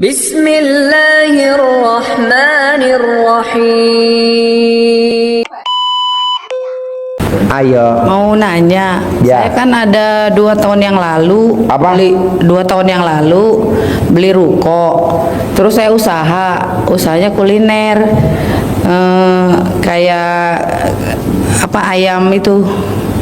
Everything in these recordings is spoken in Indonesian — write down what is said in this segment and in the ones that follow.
Bismillahirrahmanirrahim. Ayo. Mau nanya, Ya. saya kan ada 2 tahun yang lalu Apa? beli 2 tahun yang lalu beli ruko, terus saya usahanya kuliner, kayak apa ayam itu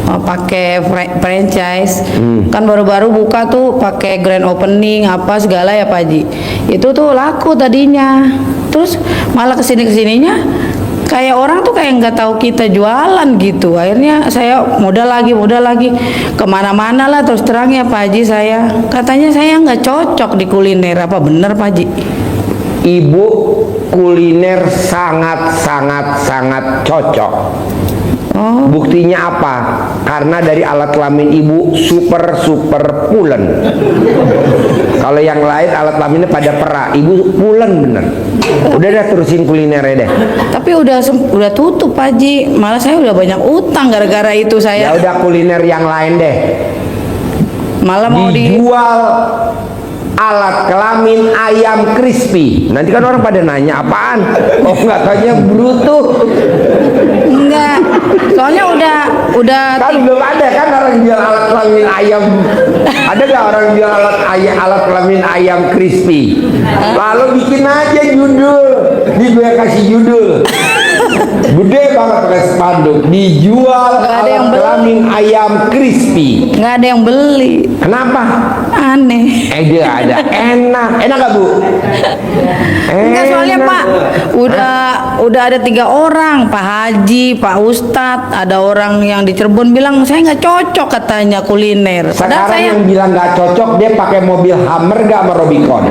pakai franchise, kan baru-baru buka tuh pakai grand opening apa segala ya Pak Haji, itu tuh laku tadinya, terus malah kesininya kayak orang tuh kayak nggak tahu kita jualan gitu. Akhirnya saya modal lagi kemana-mana lah, terus terang ya Pak Haji, saya katanya saya nggak cocok di kuliner, apa bener Pak Haji? Ibu kuliner sangat cocok. Oh, Buktinya apa? Karena dari alat kelamin ibu super pulen. Kalau yang lain alat kelaminnya pada perak, ibu pulen bener. Udah dah, terusin kulinernya deh. tapi udah tutup Pak Haji, malah saya udah banyak utang gara-gara itu Ya saya. udah, kuliner yang lain deh. Malah mau Dijual alat kelamin ayam crispy. Nanti kan orang pada nanya apaan? Oh nggak tanya Bluetooth. enggak. Soalnya udah Kan belum ada kan orang jual alat kelamin ayam. Ada nggak orang jual alat kelamin ayam crispy? Lalu bikin aja judul. Gue kasih judul. Gede banget pakai spanduk. Dijual Nggak ada yang alat beli. kelamin ayam crispy. nggak ada yang beli. Kenapa? Aneh. Dia ada. Enak nggak Bu? Enggak, soalnya Enak. Pak udah ada 3 orang, Pak Haji, Pak Ustadz, ada orang yang di Cirebon bilang saya nggak cocok katanya kuliner. Padahal Sekarang saya yang bilang nggak cocok dia pakai mobil Hummer nggak sama Rubicon.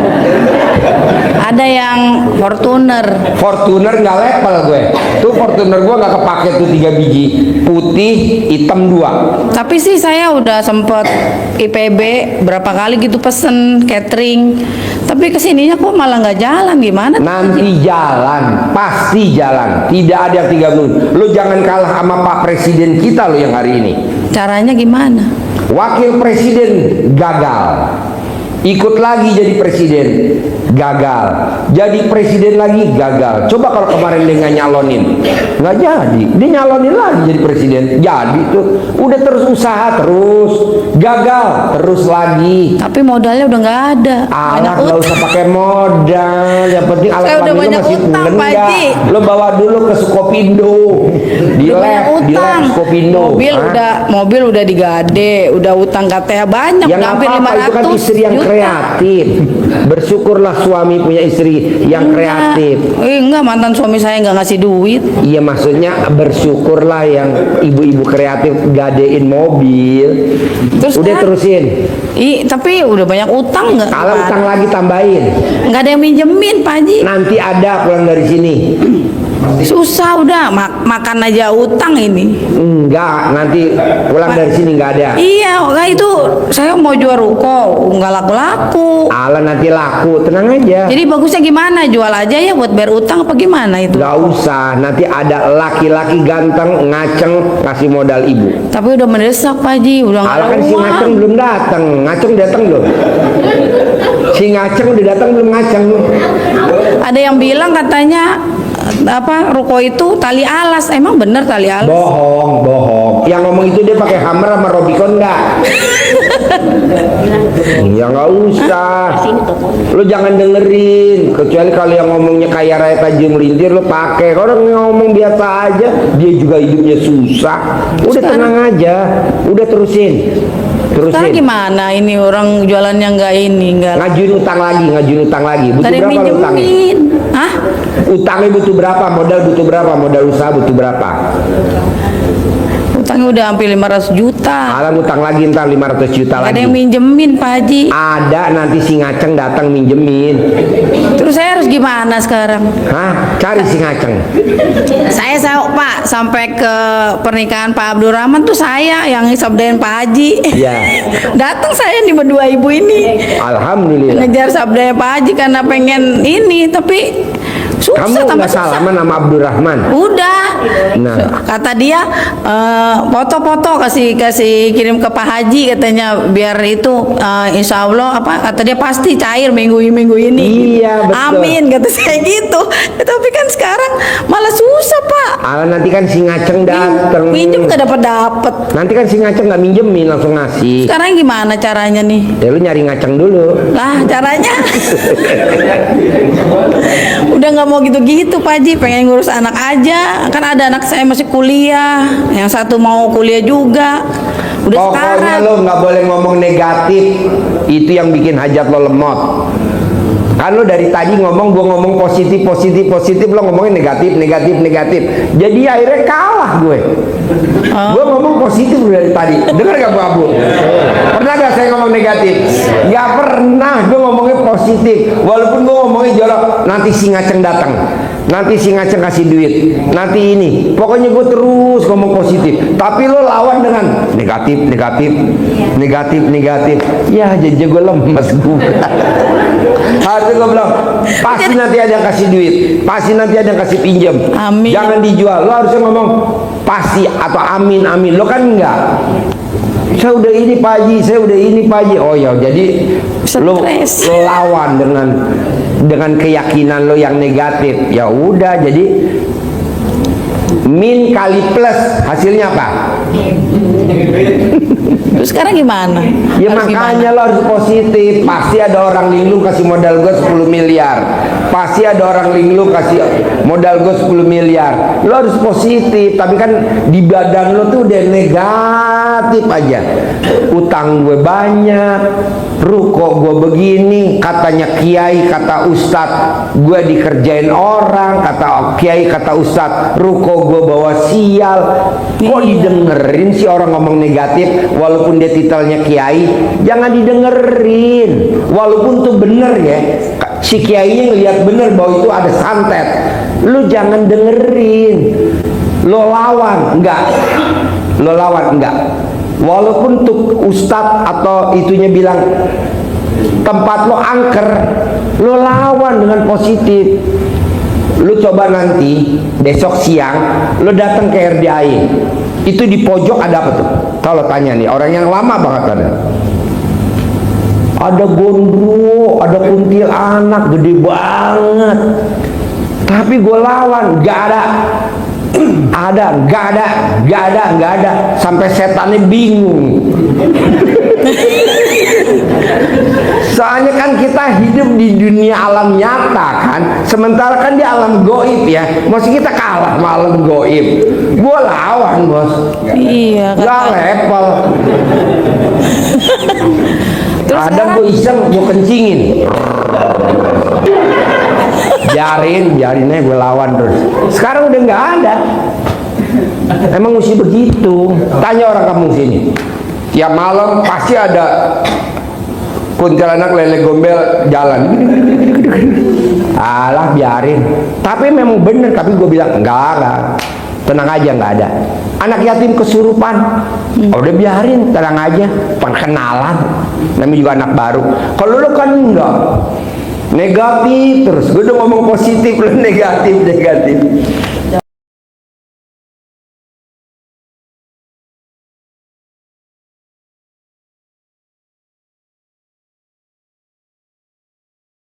ada yang Fortuner. Fortuner nggak level gue. Tuh Fortuner gue nggak kepake tuh 3 biji, putih, hitam 2. Tapi sih saya udah sempet IPB berapa kali gitu pesen catering. Tapi kesininya kok malah nggak jalan, gimana? Nanti jalan, pasti jalan. Tidak ada yang 3 menit. Lu jangan kalah sama Pak Presiden kita lo yang hari ini. Caranya gimana? Wakil Presiden gagal. Ikut lagi jadi presiden, gagal. Jadi presiden lagi, gagal. Coba kalau kemarin dia nggak nyalonin, nggak jadi. Dia nyalonin lagi jadi presiden, jadi tuh. Udah terus usaha terus, gagal terus lagi. Tapi modalnya udah nggak ada. Alat nggak usah pakai modal, yang penting alat Saya udah kelamin banyak lu masih utang, pulen Pak nggak? Haji. Lo bawa dulu ke Sukopindo, di Udah banyak lab utang. Sukopindo. Mobil udah digade, udah utang KTA banyak, Yang udah hampir apa-apa, itu kan 500 istri yang juta. kreatif. Bersyukurlah suami punya istri yang kreatif. Enggak, mantan suami saya nggak ngasih duit. Iya, maksudnya bersyukurlah yang ibu-ibu kreatif gadein mobil. Terus Udah kan? terusin. Tapi udah banyak utang nggak? Kalau utang lagi tambahin. Nggak ada yang minjemin Pak Haji. Nanti ada pulang dari sini. Susah udah makan aja utang ini. Enggak, nanti pulang dari sini nggak ada. Iya, nggak itu saya mau jual ruko nggak laku-laku. Ala nanti laku, tenang aja. Jadi bagusnya gimana? Jual aja ya buat bayar utang apa gimana itu? Gak usah, nanti ada laki-laki ganteng ngaceng ngasih modal ibu. Tapi udah mendesak Pak Haji, udah nggak Ala ada kan si ngaceng uang. belum datang, ngaceng datang belum? Si ngaceng udah datang belum ngaceng? Ada yang bilang katanya apa ruko itu tali alas, emang bener tali alas? Bohong. Yang ngomong itu dia pakai Hummer sama Rubicon nggak? Ya nggak usah. Lu jangan dengerin, kecuali kalau yang ngomongnya kayak Raya Tanjung Melintir lu pakai. Kalau orang ngomong biasa aja, dia juga hidupnya susah. Udah tenang aja, udah terusin. Sekarang gimana ini orang jualannya nggak Ngajuin utang lagi. Butuh tadi berapa lu utangnya? minjemin? Hah? Utangnya butuh berapa? Modal usaha butuh berapa? Utangnya udah hampir 500 juta. Alang utang lagi ntar 500 juta Nggak ada lagi. yang minjemin Pak Haji. Ada, nanti si ngaceng datang minjemin. Terus saya harus gimana sekarang? Hah? Cari si ngaceng. Saya Pak sampai ke pernikahan Pak Abdurrahman tuh saya yang sabdain Pak Haji. Iya. Datang saya nih berdua ibu ini Alhamdulillah. ngejar sabdanya Pak Haji karena pengen ini, tapi susah. Kamu tambah nggak susah. salaman sama Abdurrahman? Udah. Nah. Kata dia foto-foto kasih kirim ke Pak Haji katanya biar itu insya Allah apa kata dia pasti cair minggu ini. Iya, Iya, betul. Amin kata saya gitu. Ya, tapi kan sekarang malah susah Pak. Nanti kan si ngaceng dateng. Minjem nggak dapat. Nanti kan si ngaceng nggak minjemin, langsung ngasih. Sekarang gimana caranya nih? Ya lu nyari ngaceng dulu. Lah caranya udah nggak mau gitu-gitu Pak Haji, pengen ngurus anak aja. Kan ada anak saya masih kuliah, yang satu mau kuliah juga. Udah Pokoknya sekarang. lo nggak boleh ngomong negatif. Itu yang bikin hajat lo lemot. Kan lo dari tadi ngomong, gue ngomong positif, lo ngomongin negatif. Jadi akhirnya kalah gue. Gue ngomong positif dari tadi. Dengar gak Bu Abu? Pernah gak saya ngomong negatif? Gak pernah. Gue ngomongnya positif. Walaupun gue ngomongnya jorok. Nanti si ngaceng datang. Nanti si ngaceng kasih duit. Nanti ini. Pokoknya gue terus ngomong positif. Tapi lo lawan dengan negatif. Ya jadi gue lemes gue. Hati gue bilang, pasti nanti ada yang kasih duit, pasti nanti ada yang kasih pinjam. Amin. Jangan dijual. Lo harusnya ngomong pasti atau amin. Lo kan enggak. Saya udah ini Pak Haji, Oh ya, jadi lo lawan dengan keyakinan lo yang negatif. Ya udah, jadi min kali plus hasilnya apa? Terus sekarang gimana? Ya Harus makanya gimana? lo harus positif. Pasti ada orang linglung kasih modal gue 10 miliar. Pasti ada orang linglung kasih modal gue 10 miliar. Lo harus positif. Tapi kan di badan lo tuh udah negatif aja. Utang gue banyak, ruko gue begini, katanya kiai, kata ustad gue dikerjain orang, kata kiai, kata ustad ruko gue bawa sial. Kok didengerin sih orang ngomong negatif? Walaupun dia titelnya kiai, jangan didengerin. Walaupun tuh bener ya, si kiainya ngelihat bener bahwa itu ada santet, lu jangan dengerin. Lo lawan enggak? Walaupun tuh ustadz atau itunya bilang tempat lo angker, lo lawan dengan positif. Lu coba nanti besok siang lu datang ke RDAI, itu di pojok ada apa tuh? Kalau tanya nih orang yang lama banget ada gondro, ada kuntilanak gede banget, tapi gue lawan, gak ada, sampai setannya bingung. Soalnya kan kita hidup di dunia alam nyata kan, sementara kan di alam goib ya. Maksud kita kalah sama alam goib. Gue lawan bos. Iya. Gak level. Terus Ada gue iseng, gue kencingin. Biarin aja gue lawan terus. Sekarang udah nggak ada. Emang mesti begitu. Tanya orang kampung sini. Tiap malam pasti ada kuntilanak lele gombel jalan. Alah biarin. Tapi memang bener. Tapi gue bilang enggak. Tenang aja, nggak ada. Anak yatim kesurupan. Udah biarin, tenang aja. Perkenalan. Namanya juga anak baru. Kalau lu kan enggak. Negatif terus. Gue udah ngomong positif, lu negatif.